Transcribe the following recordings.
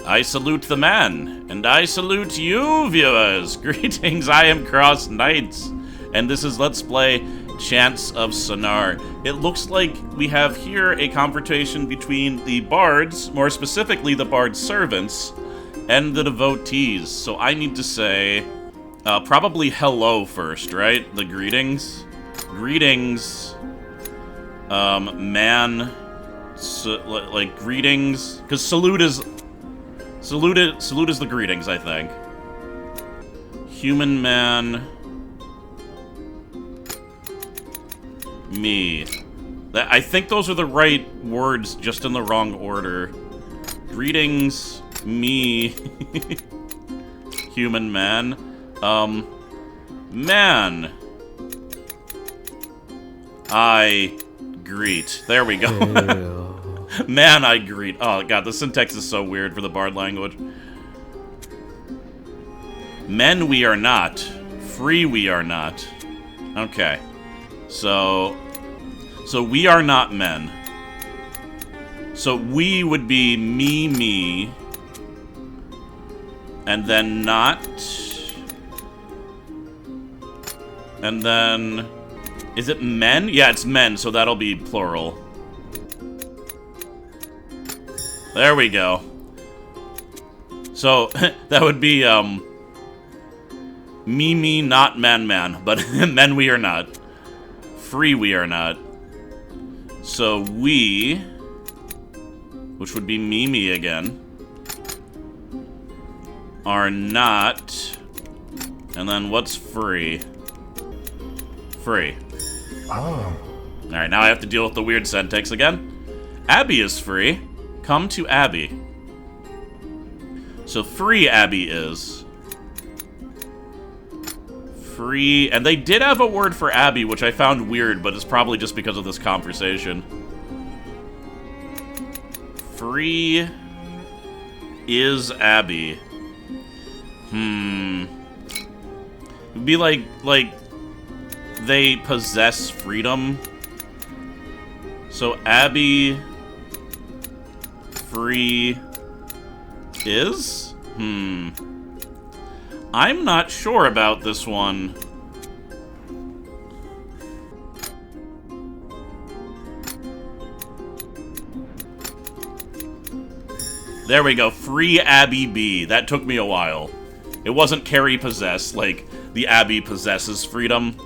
I salute the man, and I salute you, viewers. Greetings, I am CrossKnights, and this is Let's Play Chants of Sennaar. It looks like we have here a confrontation between the bards, more specifically the bard's servants, and the devotees. So I need to say, probably hello first, right? The greetings. Greetings, man, like greetings, because salute is the greetings, I think. Human man, me. I think those are the right words, just in the wrong order. Greetings, me, human man, man. I greet. There we go. Man, I greet. Oh, God, the syntax is so weird for the bard language. Men we are not. Free we are not. Okay. So we are not men. So we would be me. And then not. And then... Is it men? Yeah, it's men, so that'll be plural. There we go. So, that would be, me, not man, but men we are not. Free we are not. So we, which would be me again, are not, and then what's free? Free. Oh. Alright, now I have to deal with the weird syntax again. Abby is free. Come to Abby. So free Abby is. Free, and they did have a word for Abby, which I found weird, but it's probably just because of this conversation. Free is Abby. It'd be like they possess freedom. So Abby free is? I'm not sure about this one. There we go. Free Abby B. That took me a while. It wasn't carry possess, like the Abby possesses freedom,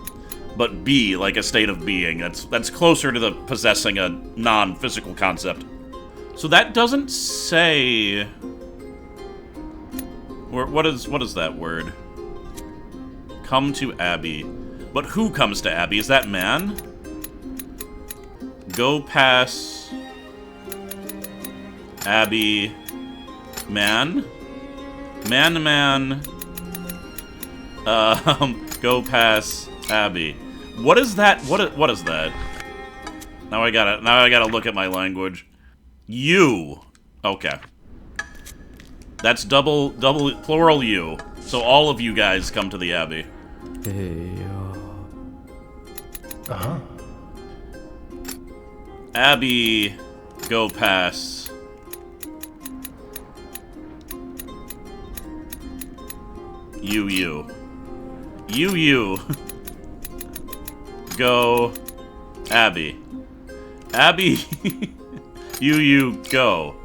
but be, like a state of being. That's closer to the possessing a non-physical concept. So that doesn't say... What is that word? Come to Abby. But who comes to Abby? Is that man? Go pass... Abby... Man? Man... Go pass Abby. What is that? What is that? Now I gotta look at my language. You. Okay. That's double plural you. So all of you guys come to the Abbey. Abbey, go pass. You. Go, Abby. Abby, you, go.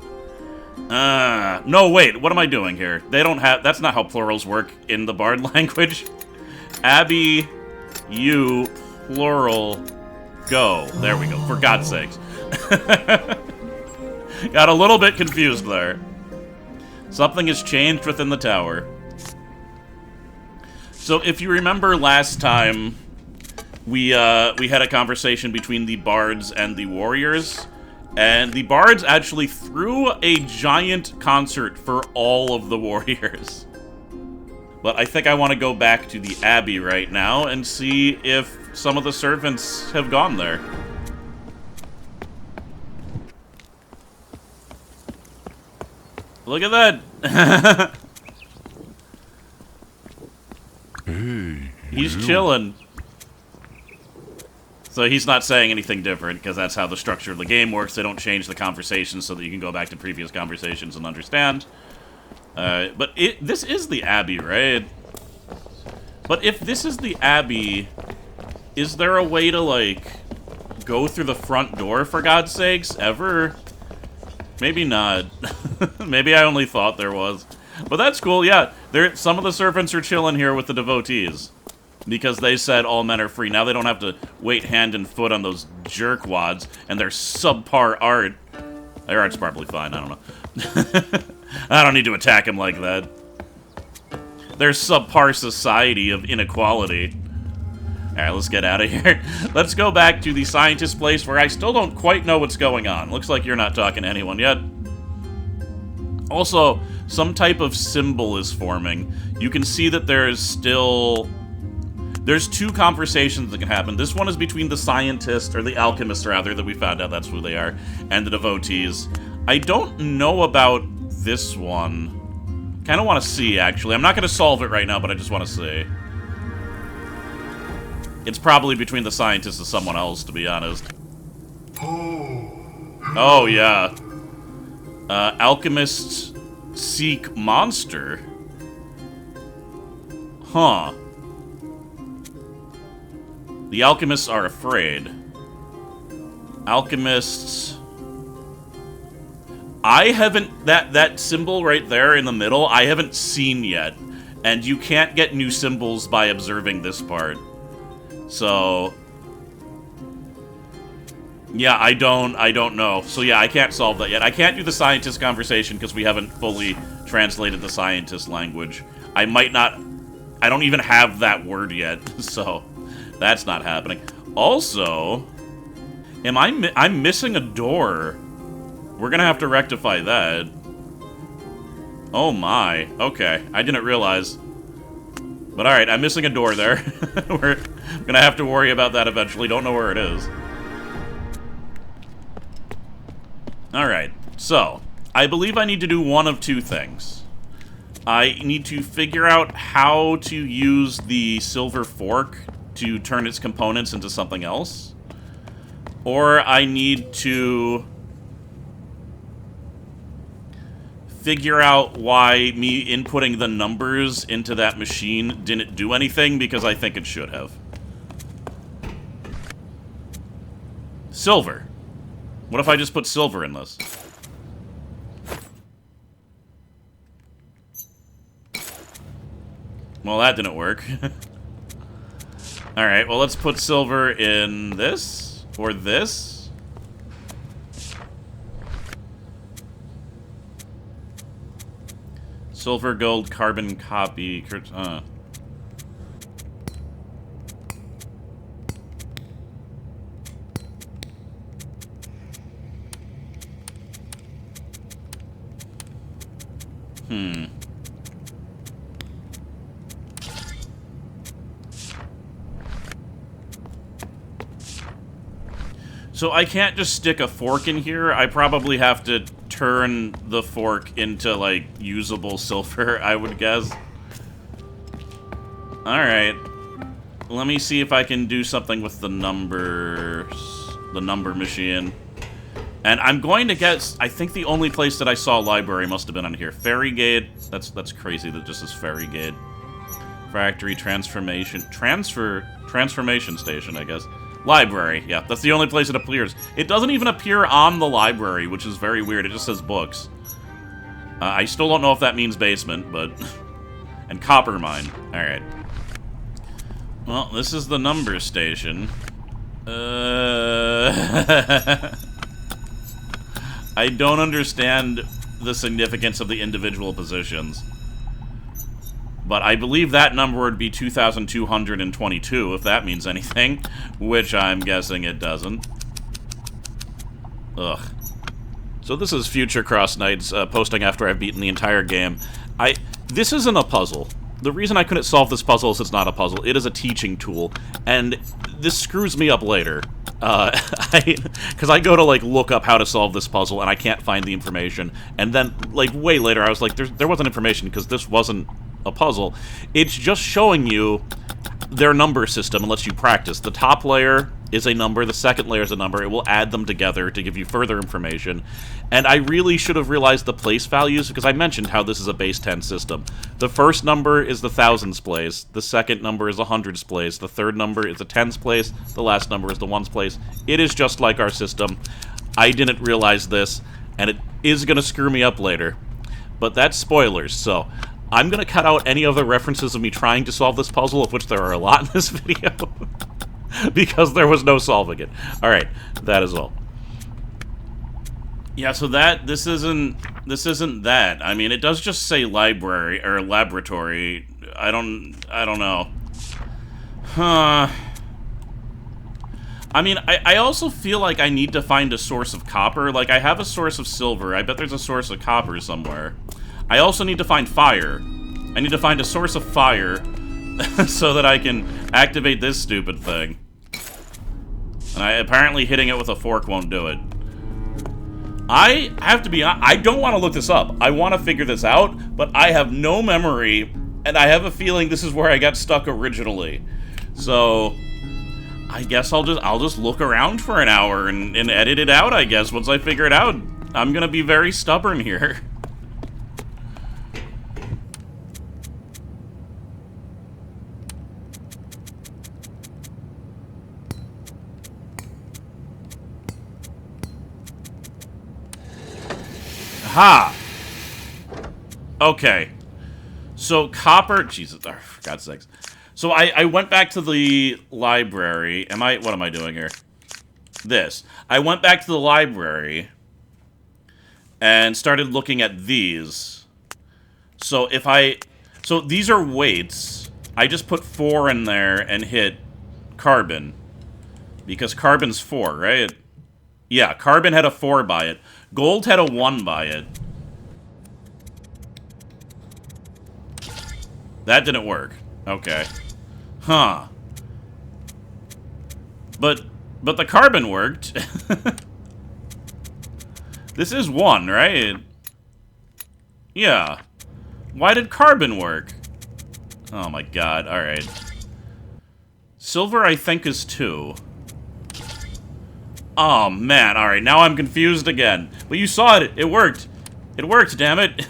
No, wait, what am I doing here? They don't have, that's not how plurals work in the bard language. Abby, you, plural, go. There we go, for God's sakes. Got a little bit confused there. Something has changed within the tower. So if you remember last time, we had a conversation between the bards and the warriors, and the bards actually threw a giant concert for all of the warriors. But I think I want to go back to the Abbey right now and see if some of the servants have gone there. Look at that! He's chilling. So he's not saying anything different, because that's how the structure of the game works. They don't change the conversation so that you can go back to previous conversations and understand. But this is the Abbey, right? But if this is the Abbey, is there a way to, like, go through the front door, for God's sakes, ever? Maybe not. Maybe I only thought there was. But that's cool, yeah. Some of the servants are chilling here with the devotees. Because they said all men are free. Now they don't have to wait hand and foot on those jerkwads and their subpar art. Their art's probably fine, I don't know. I don't need to attack him like that. Their subpar society of inequality. Alright, let's get out of here. Let's go back to the scientist place where I still don't quite know what's going on. Looks like you're not talking to anyone yet. Also, some type of symbol is forming. You can see that there's still... There's two conversations that can happen. This one is between the scientist, or the alchemist rather, that we found out that's who they are, and the devotees. I don't know about this one. Kind of want to see, actually. I'm not going to solve it right now, but I just want to see. It's probably between the scientist and someone else, to be honest. Oh, yeah. Alchemists seek monster. Huh. The alchemists are afraid. Alchemists... I haven't... That symbol right there in the middle, I haven't seen yet. And you can't get new symbols by observing this part. So... Yeah, I don't know. So yeah, I can't solve that yet. I can't do the scientist conversation because we haven't fully translated the scientist language. I might not... I don't even have that word yet, so... That's not happening. Also, I'm missing a door. We're gonna have to rectify that. Oh my. Okay, I didn't realize. But alright, I'm missing a door there. We're gonna have to worry about that eventually. Don't know where it is. Alright, so, I believe I need to do one of two things. I need to figure out how to use the silver fork to turn its components into something else. Or I need to figure out why me inputting the numbers into that machine didn't do anything, because I think it should have. Silver. What if I just put silver in this? Well, that didn't work. Alright, well, let's put silver in this, or this. Silver, gold, carbon copy. So I can't just stick a fork in here. I probably have to turn the fork into, like, usable silver, I would guess. Alright. Let me see if I can do something with the numbers. The number machine. And I'm going to guess, I think the only place that I saw library must have been on here. Ferry Gate. That's crazy that just is Ferry Gate. Factory, transformation station, I guess. Library, yeah, that's the only place it appears. It doesn't even appear on the library, which is very weird. It just says books. I still don't know if that means basement, but... And copper mine. Alright. Well, this is the number station. I don't understand the significance of the individual positions. But I believe that number would be 2,222, if that means anything. Which I'm guessing it doesn't. Ugh. So this is future CrossKnights posting after I've beaten the entire game. This isn't a puzzle. The reason I couldn't solve this puzzle is it's not a puzzle. It is a teaching tool. And this screws me up later. Because I go to, like, look up how to solve this puzzle, and I can't find the information. And then, like, way later, I was like, there wasn't information, because this wasn't a puzzle. It's just showing you their number system and lets you practice. The top layer is a number, the second layer is a number. It will add them together to give you further information. And I really should have realized the place values, because I mentioned how this is a base 10 system. The first number is the thousands place, the second number is the hundreds place, the third number is the tens place, the last number is the ones place. It is just like our system. I didn't realize this, and it is going to screw me up later. But that's spoilers, so I'm going to cut out any other references of me trying to solve this puzzle, of which there are a lot in this video, because there was no solving it. Alright, that is all. Yeah, so this isn't that. I mean, it does just say library, or laboratory. I don't know. Huh. I mean, I also feel like I need to find a source of copper. Like, I have a source of silver. I bet there's a source of copper somewhere. I also need to find fire. I need to find a source of fire so that I can activate this stupid thing. And apparently hitting it with a fork won't do it. I have to be honest, I don't want to look this up. I want to figure this out, but I have no memory, and I have a feeling this is where I got stuck originally. So I guess I'll just look around for an hour and edit it out, I guess, once I figure it out. I'm gonna be very stubborn here. Aha! Okay. So copper, Jesus, oh, for God's sakes. So I went back to the library. What am I doing here? This. I went back to the library and started looking at these. So so these are weights. I just put 4 in there and hit carbon. Because carbon's 4, right? Yeah, carbon had a 4 by it. Gold had a 1 by it. That didn't work. Okay. Huh. But the carbon worked. This is 1, right? Yeah. Why did carbon work? Oh my god, alright. Silver, I think, is 2. Oh, man. Alright, now I'm confused again. But you saw it. It worked. It worked, damn it.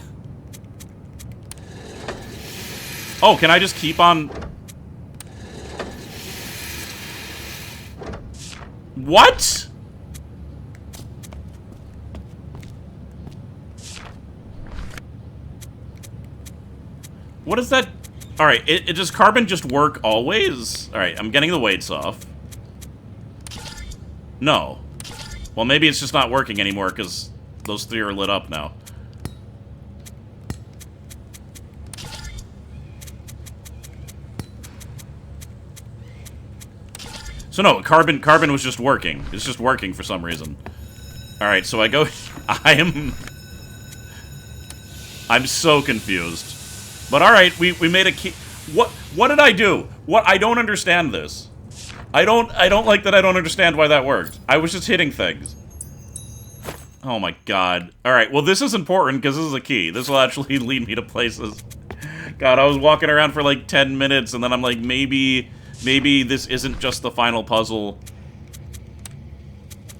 Oh, can I just keep on... What? What is that? Alright, does carbon just work always? Alright, I'm getting the weights off. No. Well, maybe it's just not working anymore because those 3 are lit up now. So no, carbon was just working. It's just working for some reason. Alright, so I go... I'm so confused. But alright, we made a key... What did I do? I don't understand this. I don't like that I don't understand why that worked. I was just hitting things. Oh my god. Alright, well this is important because this is a key. This will actually lead me to places. God, I was walking around for like 10 minutes and then I'm like, maybe this isn't just the final puzzle.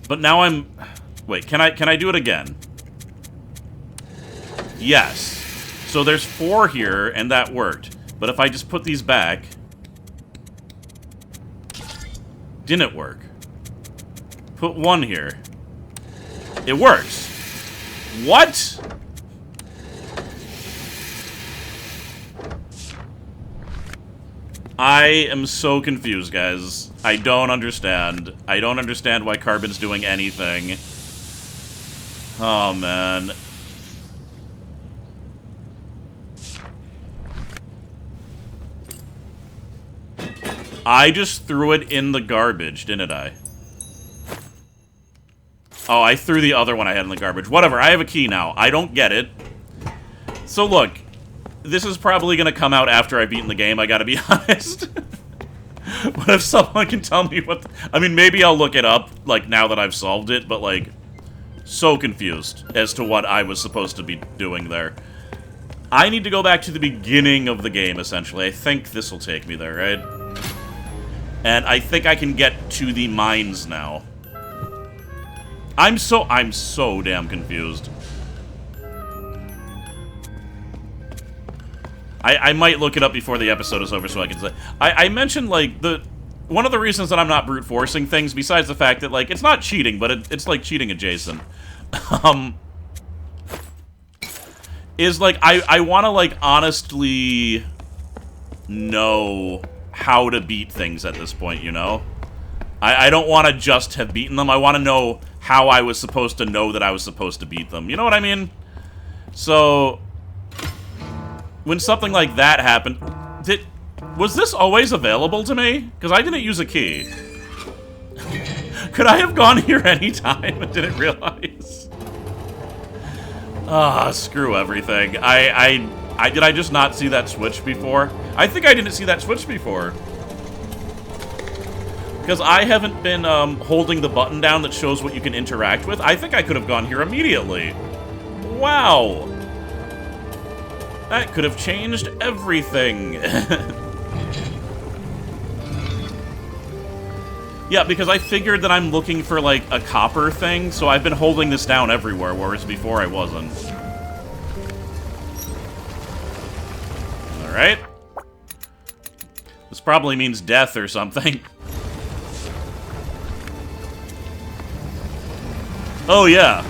But now I'm... Wait, can I do it again? Yes. So there's 4 here and that worked. But if I just put these back... Didn't work. Put 1 here. It works. What? I am so confused, guys. I don't understand. I don't understand why carbon's doing anything. Oh, man. I just threw it in the garbage, didn't I? Oh, I threw the other one I had in the garbage. Whatever, I have a key now. I don't get it. So look, this is probably gonna come out after I've beaten the game, I gotta be honest. But if someone can tell me what... I mean, maybe I'll look it up, like, now that I've solved it, but, like, so confused as to what I was supposed to be doing there. I need to go back to the beginning of the game, essentially. I think this will take me there, right? And I think I can get to the mines now. I'm so damn confused. I might look it up before the episode is over so I can say. I mentioned, like, one of the reasons that I'm not brute forcing things, besides the fact that, like, it's not cheating, but it's like cheating adjacent. Is, like, I want to, like, honestly know how to beat things at this point, you know? I don't want to just have beaten them. I want to know how I was supposed to know that I was supposed to beat them. You know what I mean? So, when something like that happened, was this always available to me? Because I didn't use a key. Could I have gone here anytime and didn't realize? Ah, screw everything. Did I just not see that switch before? I think I didn't see that switch before. Because I haven't been holding the button down that shows what you can interact with. I think I could have gone here immediately. Wow. That could have changed everything. Yeah, because I figured that I'm looking for, like, a copper thing, so I've been holding this down everywhere, whereas before I wasn't. Alright. This probably means death or something. Oh, yeah.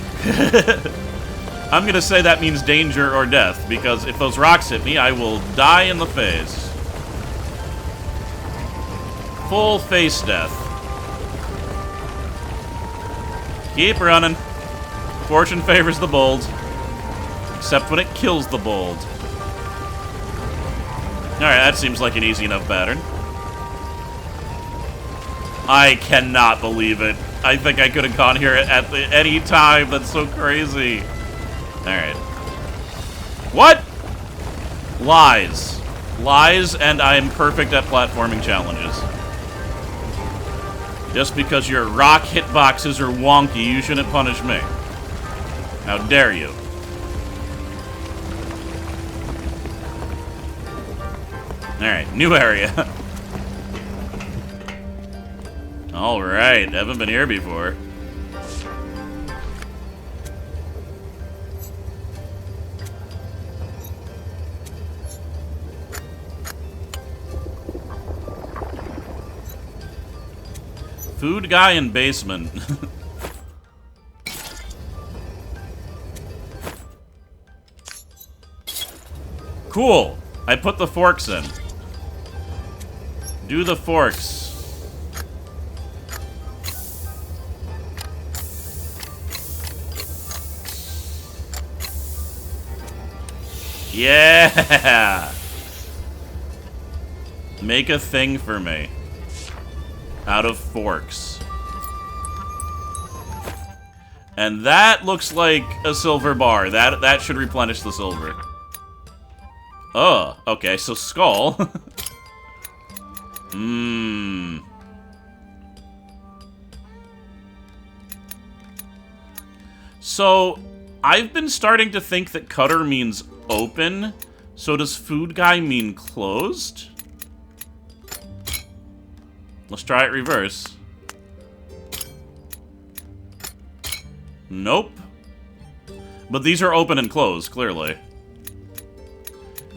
I'm gonna say that means danger or death, because if those rocks hit me, I will die in the face. Full face death. Keep running. Fortune favors the bold. Except when it kills the bold. Alright, that seems like an easy enough pattern. I cannot believe it. I think I could have gone here at any time. That's so crazy. Alright. What? Lies. Lies, and I am perfect at platforming challenges. Just because your rock hitboxes are wonky, you shouldn't punish me. How dare you? Alright, new area. Alright, haven't been here before. Food guy in basement. Cool. I put the forks in. Do the forks. Yeah! Make a thing for me. Out of forks. And that looks like a silver bar. That should replenish the silver. Oh, okay, so skull. Mmm. So, I've been starting to think that cutter means open. So does food guy mean closed? Let's try it reverse. Nope. But these are open and closed, clearly.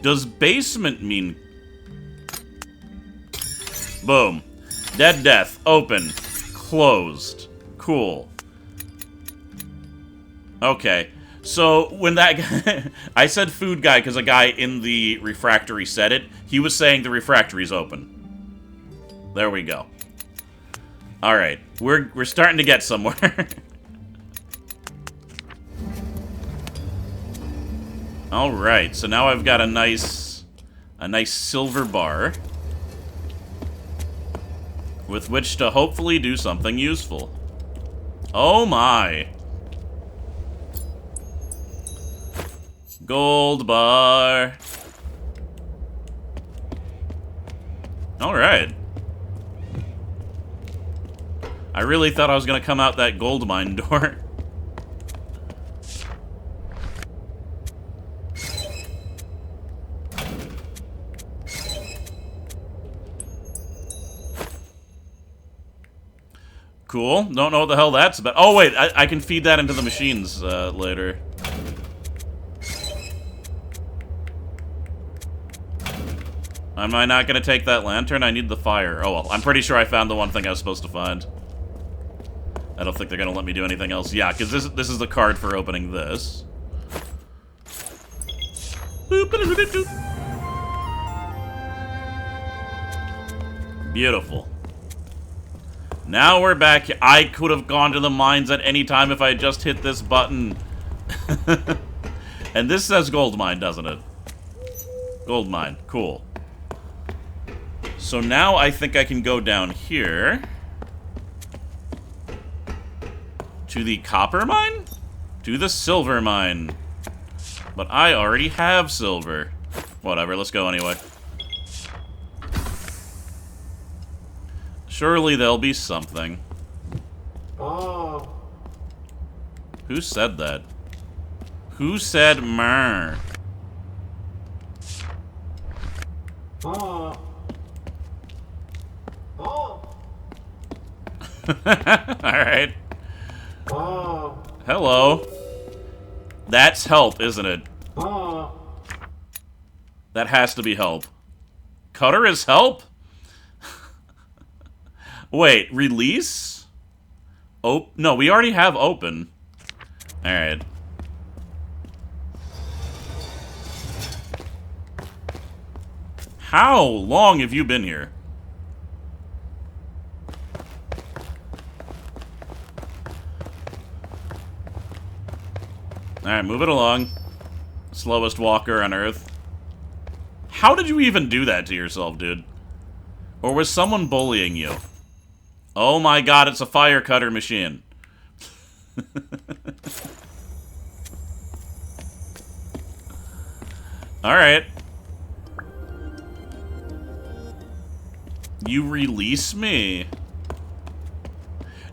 Does basement mean... Boom. Dead death. Open. Closed. Cool. Okay. So, when that guy... I said food guy because a guy in the refractory said it. He was saying the refractory's open. There we go. Alright. We're starting to get somewhere. Alright, so now I've got a nice silver bar with which to hopefully do something useful. Oh my. Gold bar. Alright. I really thought I was gonna come out that gold mine door. Cool. Don't know what the hell that's about. Oh, wait. I can feed that into the machines later. Am I not going to take that lantern? I need the fire. Oh, well. I'm pretty sure I found the one thing I was supposed to find. I don't think they're going to let me do anything else. Yeah, because this is the card for opening this. Beautiful. Now we're back. I could have gone to the mines at any time if I had just hit this button. And this says gold mine, doesn't it? Gold mine. Cool. So now I think I can go down here. To the copper mine? To the silver mine. But I already have silver. Whatever, let's go anyway. Surely there'll be something. Oh. Who said that? Who said mer? Oh. Oh. Alright. Oh. Hello. That's help, isn't it? Oh. That has to be help. Cutter is help? Wait, release? No, we already have open. Alright. How long have you been here? Alright, move it along. Slowest walker on Earth. How did you even do that to yourself, dude? Or was someone bullying you? Oh my god, it's a fire cutter machine. Alright. You release me.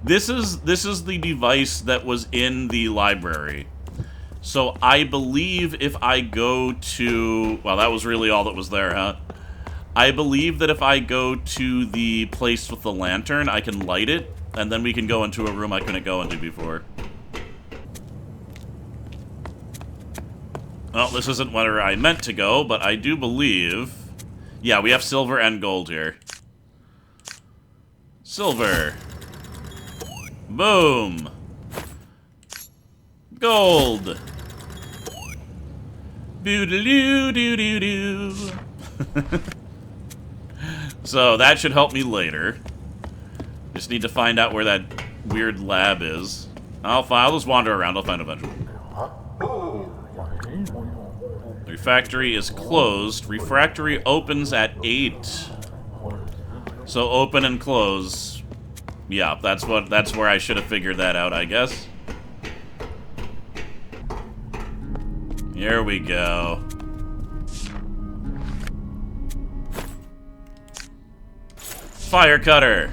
This is the device that was in the library. So I believe if I go to... Well, that was really all that was there, huh? I believe that if I go to the place with the lantern, I can light it, and then we can go into a room I couldn't go into before. Well, this isn't where I meant to go, but I do believe... Yeah, we have silver and gold here. Silver. Boom. Gold. Boo-doo-doo-doo-doo-doo. So, that should help me later. Just need to find out where that weird lab is. I'll just wander around. I'll find it eventually. Refractory is closed. Refractory opens at 8. So, open and close. Yeah, that's where I should have figured that out, I guess. Here we go. Fire cutter.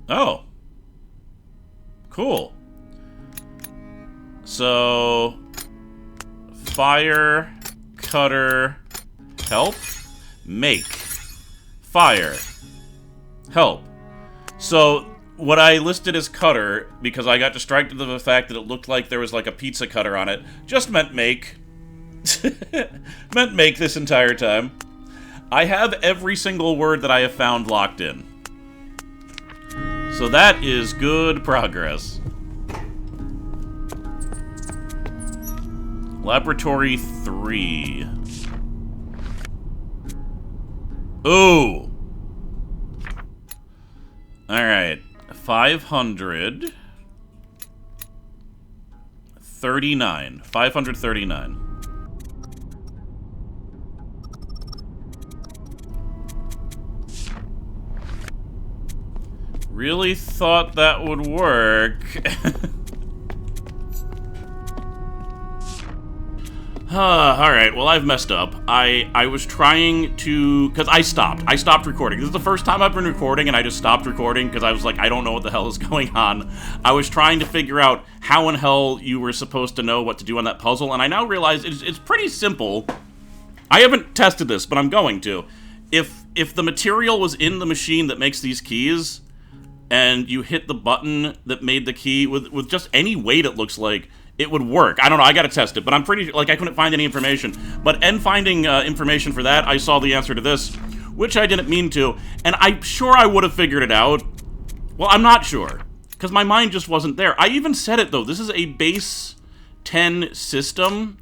Oh. Cool. So, fire cutter help, make, fire, help. So, what I listed as cutter, because I got distracted with the fact that it looked like there was like a pizza cutter on it, just meant make. Meant make this entire time. I have every single word that I have found locked in. So that is good progress. Laboratory 3. Ooh! Alright. 539. 539. Really thought that would work. Alright, well I've messed up. I was trying to... Because I stopped recording. This is the first time I've been recording and I just stopped recording because I was like, I don't know what the hell is going on. I was trying to figure out how in hell you were supposed to know what to do on that puzzle, and I now realize it's pretty simple. I haven't tested this, but I'm going to. if the material was in the machine that makes these keys, and you hit the button that made the key with just any weight, it looks like it would work. I don't know, I gotta test it, but I'm pretty, like, I couldn't find any information. But in finding information for that, I saw the answer to this, which I didn't mean to, and I'm sure I would have figured it out. Well, I'm not sure, because my mind just wasn't there. I even said it, though. This is a base 10 system,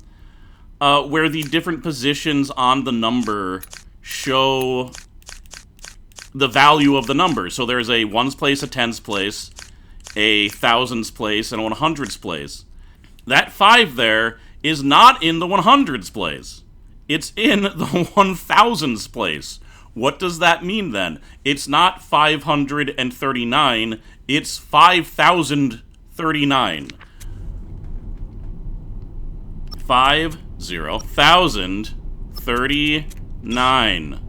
where the different positions on the number show the value of the number. So there's a ones place, a tens place, a thousands place, and a 100s place. That 5 there is not in the 100s place. It's in the 1000s place. What does that mean then? It's not 539, it's 5039. 50,039.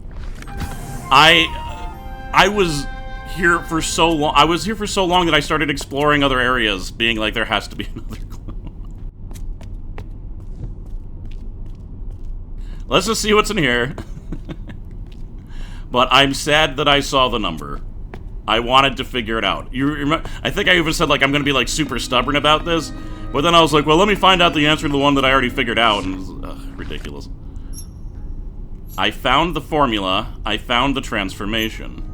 I was here for so long. I was here for so long that I started exploring other areas, being like, there has to be another clue. Let's just see what's in here. But I'm sad that I saw the number. I wanted to figure it out. You remember? I think I even said, like, I'm gonna be, like, super stubborn about this. But then I was like, well, let me find out the answer to the one that I already figured out. And it was, ridiculous. I found the formula. I found the transformation.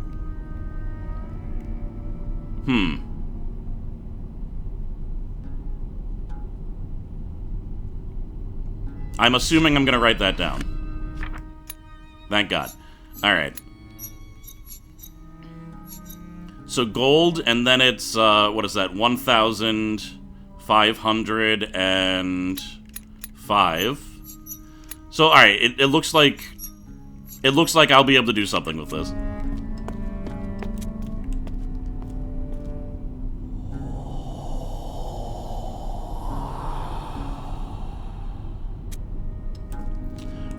I'm assuming I'm gonna write that down. Thank God. Alright. So gold, and then it's, what is that? 1,505. So, alright, it looks like... It looks like I'll be able to do something with this.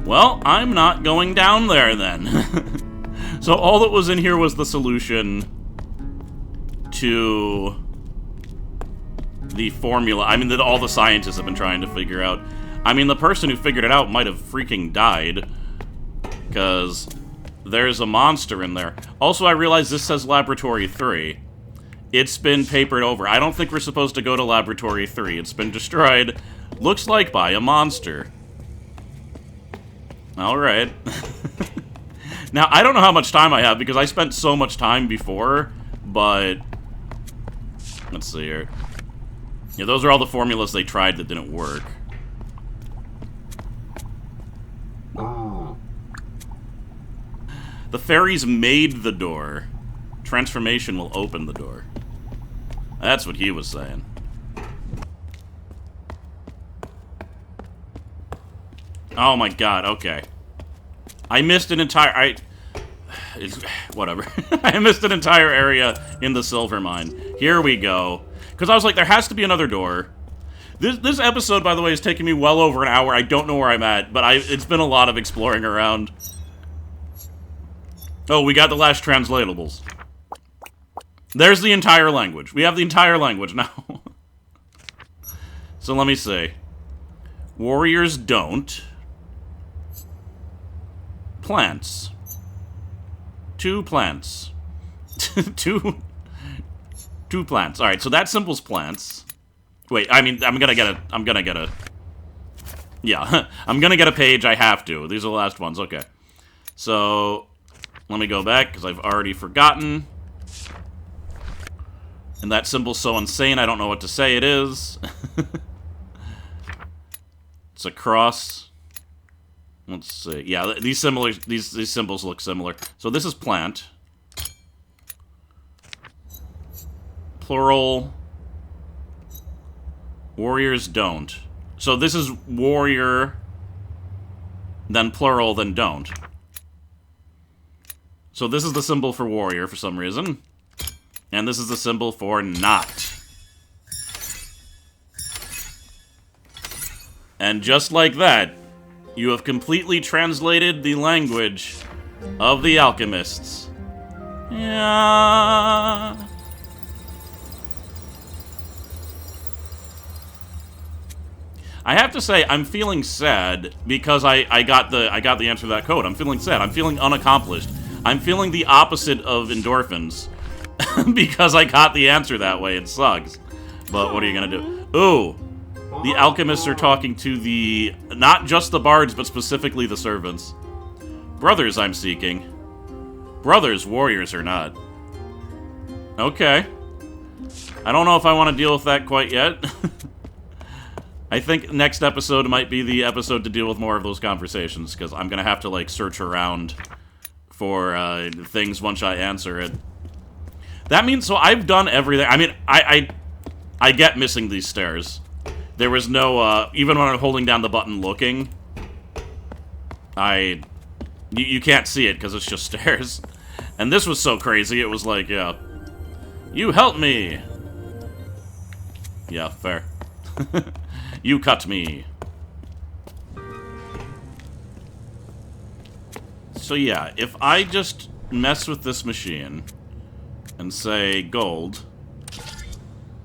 Well, I'm not going down there then. So all that was in here was the solution to the formula. I mean, that all the scientists have been trying to figure out. I mean, the person who figured it out might have freaking died, because there's a monster in there. Also, I realize this says Laboratory 3. It's been papered over. I don't think we're supposed to go to Laboratory 3. It's been destroyed, looks like, by a monster. Alright. Now, I don't know how much time I have, because I spent so much time before, but... Let's see here. Yeah, those are all the formulas they tried that didn't work. The fairies made the door. Transformation will open the door. That's what he was saying. Oh my god, okay. I missed an entire... whatever. I missed an entire area in the silver mine. Here we go. Because I was like, there has to be another door. This episode, by the way, is taking me well over an hour. I don't know where I'm at, but it's been a lot of exploring around. Oh, we got the last translatables. There's the entire language. We have the entire language now. So let me see. Warriors don't. Plants. 2 plants. two plants. Alright, so that symbol's plants. Wait, I mean, I'm gonna get a... Yeah, I'm gonna get a page, I have to. These are the last ones, okay. So, let me go back, because I've already forgotten. And that symbol's so insane, I don't know what to say it is. It's a cross. Let's see. Yeah, these symbols look similar. So this is plant. Plural. Warriors don't. So this is warrior, then plural, then don't. So this is the symbol for warrior for some reason. And this is the symbol for not. And just like that, you have completely translated the language of the alchemists. Yeah. I have to say, I'm feeling sad because I got the answer to that code. I'm feeling sad. I'm feeling unaccomplished. I'm feeling the opposite of endorphins because I got the answer that way. It sucks. But what are you gonna do? Ooh, the alchemists are talking to the not just the bards, but specifically the servants. Brothers, I'm seeking. Brothers, warriors or not. Okay. I don't know if I want to deal with that quite yet. I think next episode might be the episode to deal with more of those conversations, because I'm going to have to, like, search around for things once I answer it. That means, so I've done everything. I mean, I get missing these stairs. There was no, even when I'm holding down the button looking, you can't see it, because it's just stairs. And this was so crazy, it was like, yeah, you help me! Yeah, fair. You cut me. So yeah, if I just mess with this machine and say gold,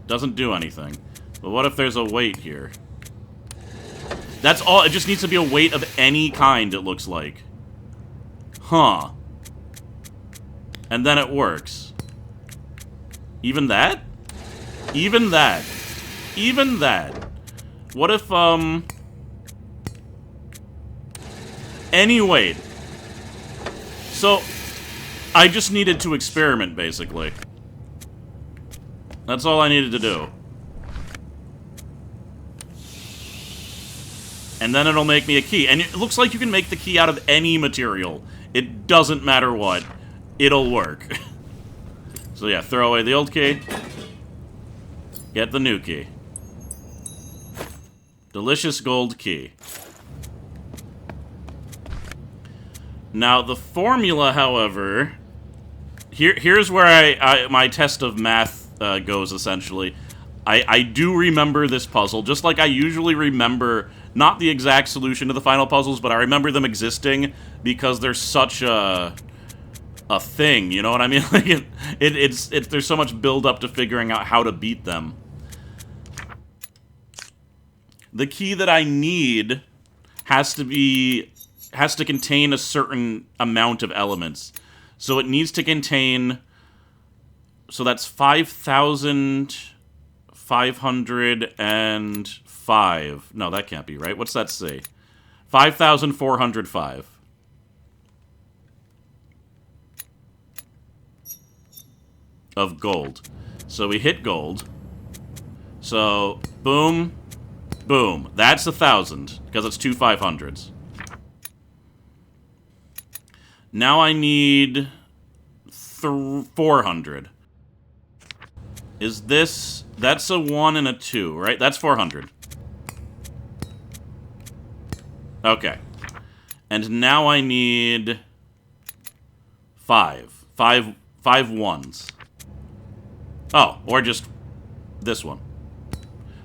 doesn't do anything. But what if there's a weight here? That's all, it just needs to be a weight of any kind, it looks like. Huh. And then it works. Even that? Even that. Even that. What if, any weight. So, I just needed to experiment, basically. That's all I needed to do. And then it'll make me a key. And it looks like you can make the key out of any material. It doesn't matter what. It'll work. So yeah, throw away the old key. Get the new key. Delicious gold key. Now, the formula, however... Here's where my test of math goes, essentially. I do remember this puzzle, just like I usually remember, not the exact solution to the final puzzles, but I remember them existing because there's such a thing, you know what I mean? Like there's so much build up to figuring out how to beat them. The key that I need has to contain a certain amount of elements. So it needs to contain, so that's 5,505. No, that can't be right. What's that say? 5,405. Of gold. So we hit gold. So, boom, boom. That's 1,000, because it's two 500s. Now I need 400. Is this... That's a 1 and a 2, right? That's 400. Okay. And now I need 5 ones. Oh, or just this one.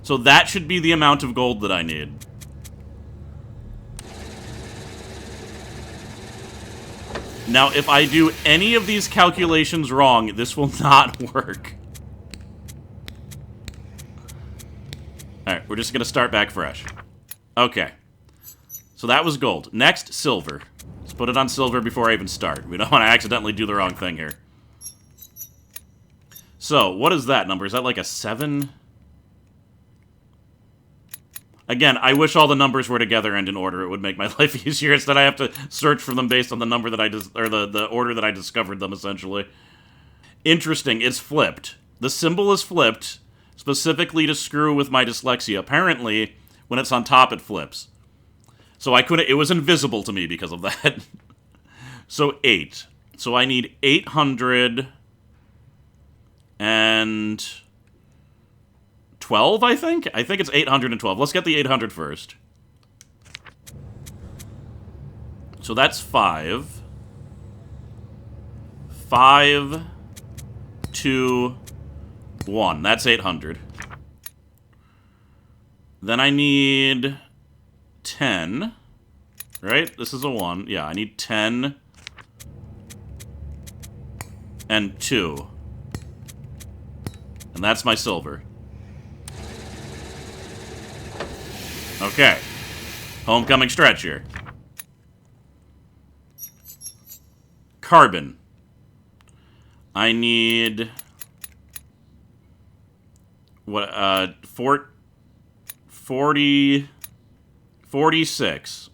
So that should be the amount of gold that I need. Now, if I do any of these calculations wrong, this will not work. Alright, we're just gonna start back fresh. Okay. So that was gold. Next, silver. Let's put it on silver before I even start. We don't want to accidentally do the wrong thing here. So, what is that number? Is that like a 7? Again, I wish all the numbers were together and in order. It would make my life easier instead I have to search for them based on the number that or the order that I discovered them, essentially. Interesting, it's flipped. The symbol is flipped, specifically to screw with my dyslexia. Apparently, when it's on top, it flips. So I couldn't, it was invisible to me because of that. So 8. So I need 800... and 12, I think? I think it's 812. Let's get the 800 first. So that's 5. 5, 2, 1. That's 800. Then I need 10. Right? This is a 1. Yeah, I need 10 and 2. And that's my silver. Okay. Homecoming stretch here. Carbon. I need... What, 46.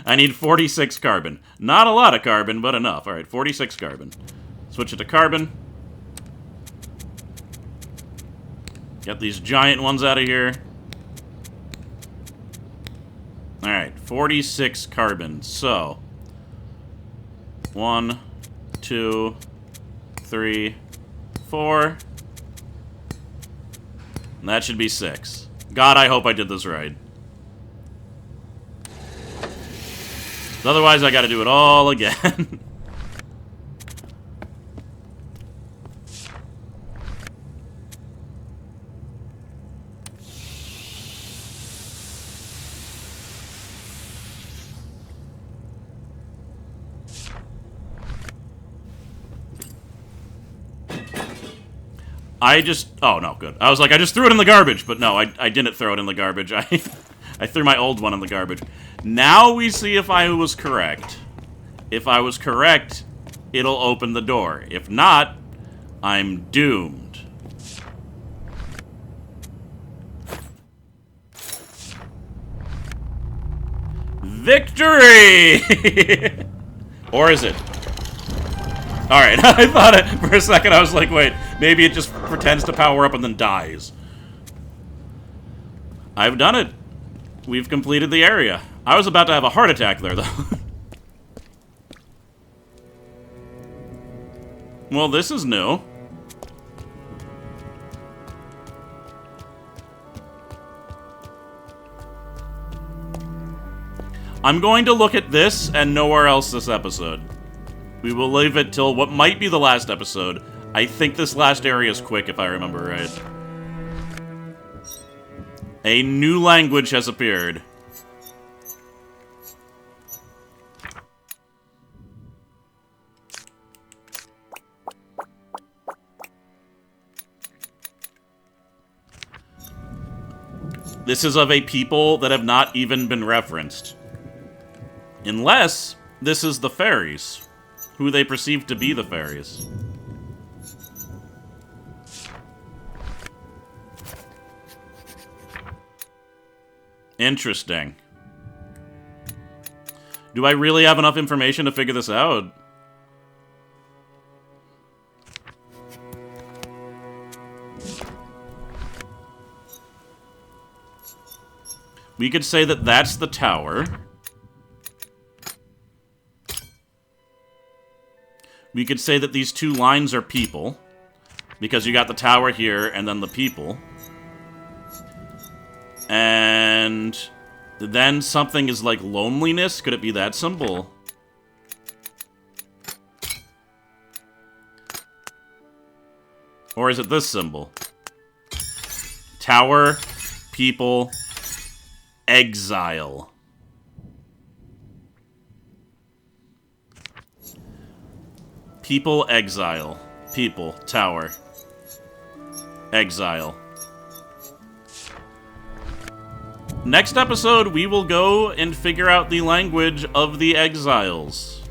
I need 46 carbon. Not a lot of carbon, but enough. Alright, 46 carbon. Switch it to carbon. Get these giant ones out of here. Alright, 46 carbon. So, 1, 2, 3, 4. And that should be 6. God, I hope I did this right. Otherwise, I gotta do it all again. Oh, no, good. I was like, I just threw it in the garbage, but no, I didn't throw it in the garbage. I threw my old one in the garbage. Now we see if I was correct. If I was correct, it'll open the door. If not, I'm doomed. Victory! Or is it? Alright, I thought it for a second. I was like, wait, maybe it just pretends to power up and then dies. I've done it. We've completed the area. I was about to have a heart attack there, though. Well, this is new. I'm going to look at this and nowhere else this episode. We will leave it till what might be the last episode. I think this last area is quick, if I remember right. A new language has appeared. This is of a people that have not even been referenced. Unless this is the fairies. Who they perceive to be the fairies. Interesting. Do I really have enough information to figure this out? We could say that that's the tower. We could say that these two lines are people, because you got the tower here and then the people. And then something is like loneliness. Could it be that symbol? Or is it this symbol? Tower, people, exile. People, exile. People, tower. Exile. Next episode, we will go and figure out the language of the exiles.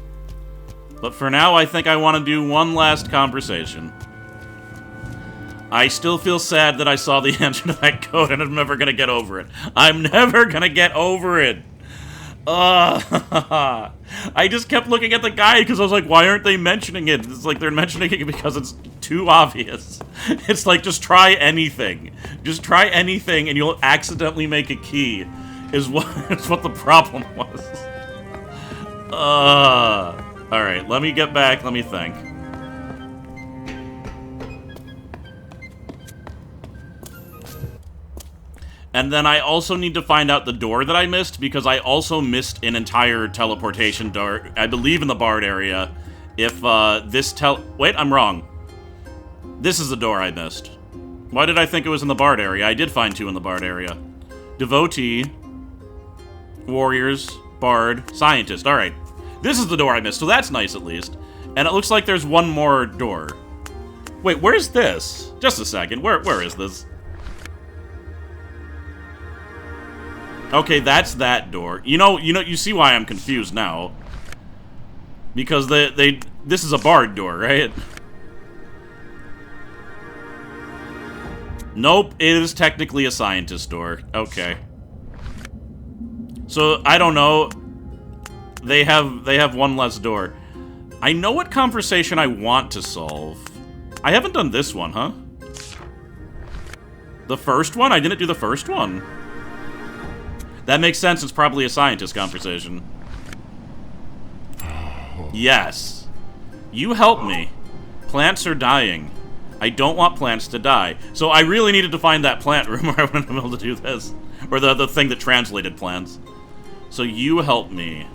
But for now, I think I want to do one last conversation. I still feel sad that I saw the answer to that code and I'm never going to get over it. I'm never going to get over it. I just kept looking at the guy because I was like, why aren't they mentioning it? It's like they're mentioning it because it's too obvious. It's like, just try anything. Just try anything and you'll accidentally make a key, is what the problem was. Alright, let me get back, let me think. And then I also need to find out the door that I missed, because I also missed an entire teleportation door, I believe in the Bard area. If, wait, I'm wrong. This is the door I missed. Why did I think it was in the Bard area? I did find two in the Bard area. Devotee, Warriors, Bard, Scientist. Alright. This is the door I missed, so that's nice at least. And it looks like there's one more door. Wait, where's this? Just a second, where is this? Okay, that's that door. You see why I'm confused now. Because this is a barred door, right? Nope, it is technically a scientist door. Okay. So, I don't know. They have one less door. I know what conversation I want to solve. I haven't done this one, huh? The first one? I didn't do the first one. That makes sense. It's probably a scientist conversation. Yes. You help me. Plants are dying. I don't want plants to die. So I really needed to find that plant room where I wouldn't be able to do this. Or the thing that translated plants. So you help me.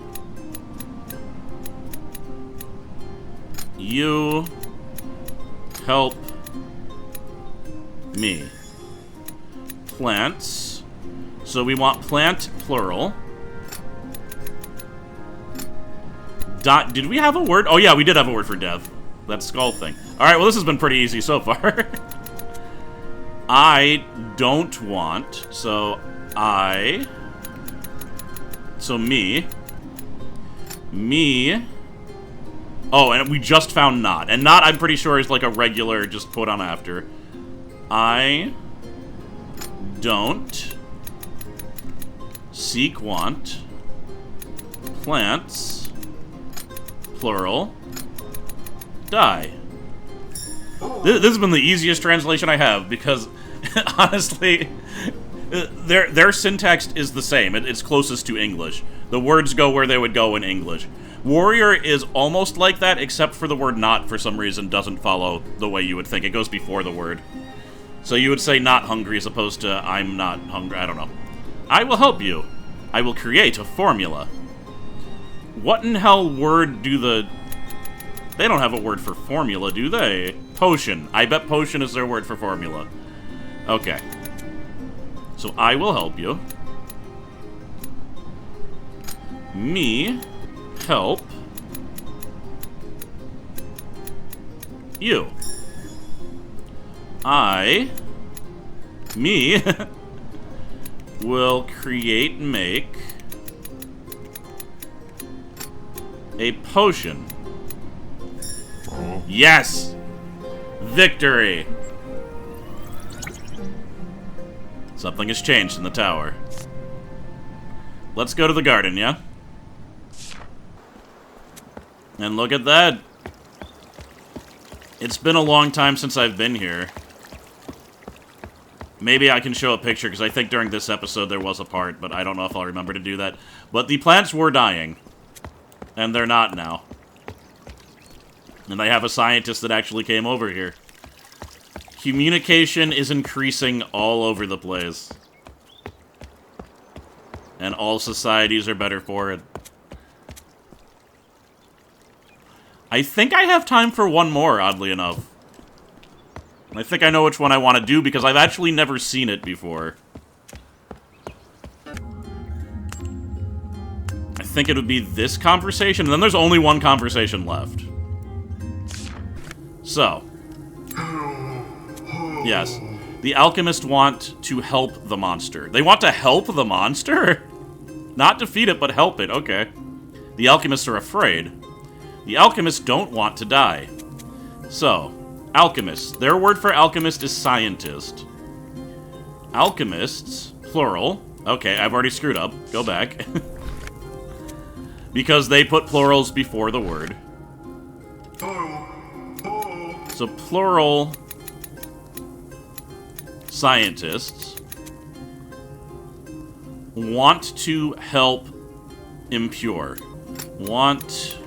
You help me. Plants. So we want plant, plural. Did we have a word? Oh yeah, we did have a word for death. That skull thing. Alright, well this has been pretty easy so far. I don't want, so me. Me. Oh, and we just found not. And not, I'm pretty sure, is like a regular, just put on after. I don't seek, want plants, plural, die. This has been the easiest translation I have, because, honestly, their syntax is the same. It's closest to English. The words go where they would go in English. Warrior is almost like that, except for the word not, for some reason, doesn't follow the way you would think. It goes before the word. So you would say not hungry as opposed to I'm not hungry. I don't know. I will help you. I will create a formula. What in hell word do the... They don't have a word for formula, do they? Potion. I bet potion is their word for formula. Okay. So I will help you. Me help you. Me will create and make a potion. Yes! Victory! Something has changed in the tower. Let's go to the garden, yeah? And look at that. It's been a long time since I've been here. Maybe I can show a picture, because I think during this episode there was a part, but I don't know if I'll remember to do that. But the plants were dying. And they're not now. And they have a scientist that actually came over here. Communication is increasing all over the place. And all societies are better for it. I think I have time for one more, oddly enough. I think I know which one I want to do, because I've actually never seen it before. I think it would be this conversation, and then there's only one conversation left. So. Yes. The alchemists want to help the monster. They want to help the monster? Not defeat it, but help it. Okay. The alchemists are afraid. The alchemists don't want to die. So, alchemists. Their word for alchemist is scientist. Alchemists, plural. Okay, I've already screwed up. Go back. Because they put plurals before the word. So, plural scientists want to help impure. Want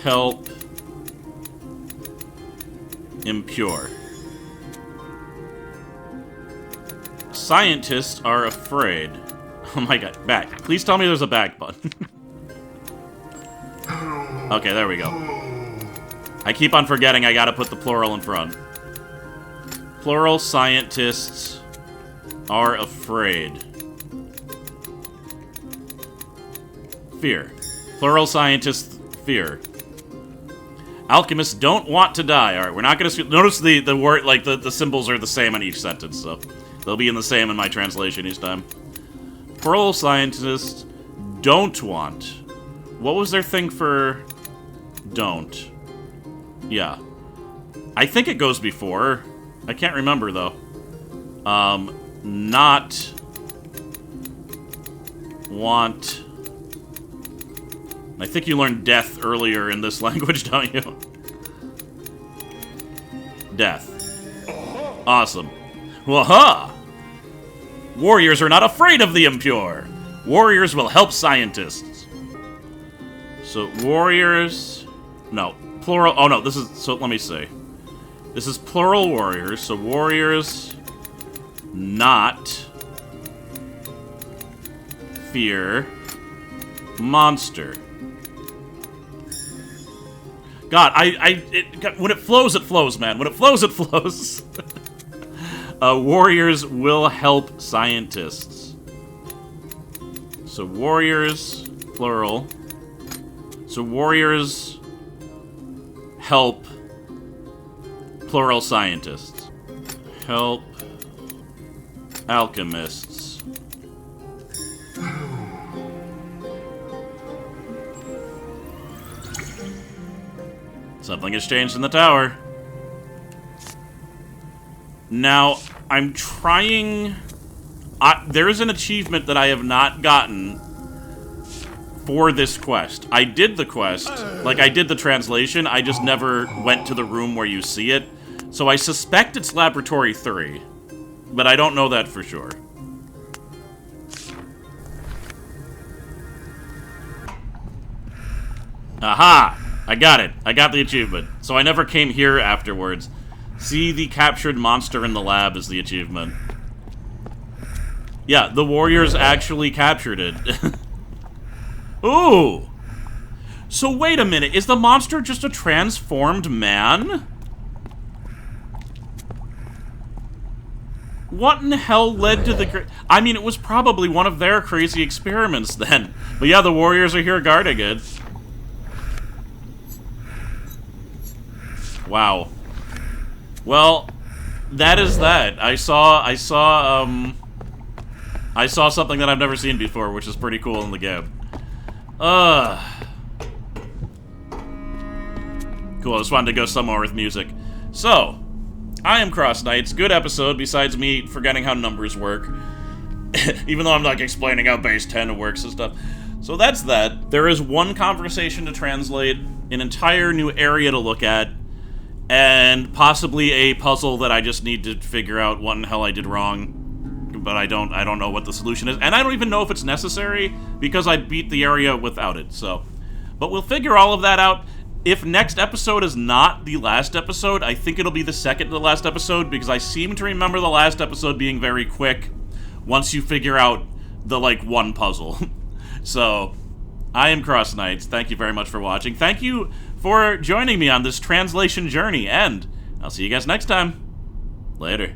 help impure. Scientists are afraid. Oh my god, back. Please tell me there's a back button. Okay, there we go. I keep on forgetting I gotta put the plural in front. Plural scientists are afraid. Fear. Plural scientists fear. Alchemists don't want to die. Alright, we're not gonna... Notice the word, like, the symbols are the same on each sentence, so... They'll be in the same in my translation each time. Plural scientists don't want. What was their thing for don't? Yeah. I think it goes before. I can't remember, though. Not want. I think you learned death earlier in this language, don't you? Death. Awesome. Waha! Warriors are not afraid of the impure. Warriors will help scientists. So, warriors... No, plural... Oh, no, this is... So, let me see. This is plural warriors, so warriors... not... fear... monster. God, when it flows, man. When it flows. Warriors will help scientists. So warriors, plural. So warriors help plural scientists. Help alchemists. Something has changed in the tower. Now, I'm trying... there is an achievement that I have not gotten for this quest. I did the quest, like I did the translation, I just never went to the room where you see it. So I suspect it's Laboratory 3, but I don't know that for sure. Aha! I got it. I got the achievement. So I never came here afterwards. See the captured monster in the lab is the achievement. Yeah, the warriors actually captured it. Ooh! So wait a minute, is the monster just a transformed man? What in the hell led to the... I mean, it was probably one of their crazy experiments then. But yeah, the warriors are here guarding it. Wow. Well, that is that. I saw something that I've never seen before, which is pretty cool in the game. Cool, I just wanted to go somewhere with music. So, I am CrossKnights. Good episode, besides me forgetting how numbers work. Even though I'm like explaining how base 10 works and stuff. So that's that. There is one conversation to translate, an entire new area to look at, and possibly a puzzle that I just need to figure out what in the hell I did wrong. But I don't know what the solution is. And I don't even know if it's necessary, because I beat the area without it, so. But we'll figure all of that out. If next episode is not the last episode, I think it'll be the second to the last episode, because I seem to remember the last episode being very quick once you figure out the, like, one puzzle. So, I am CrossKnights. Thank you very much for watching. Thank you for joining me on this translation journey, and I'll see you guys next time. Later.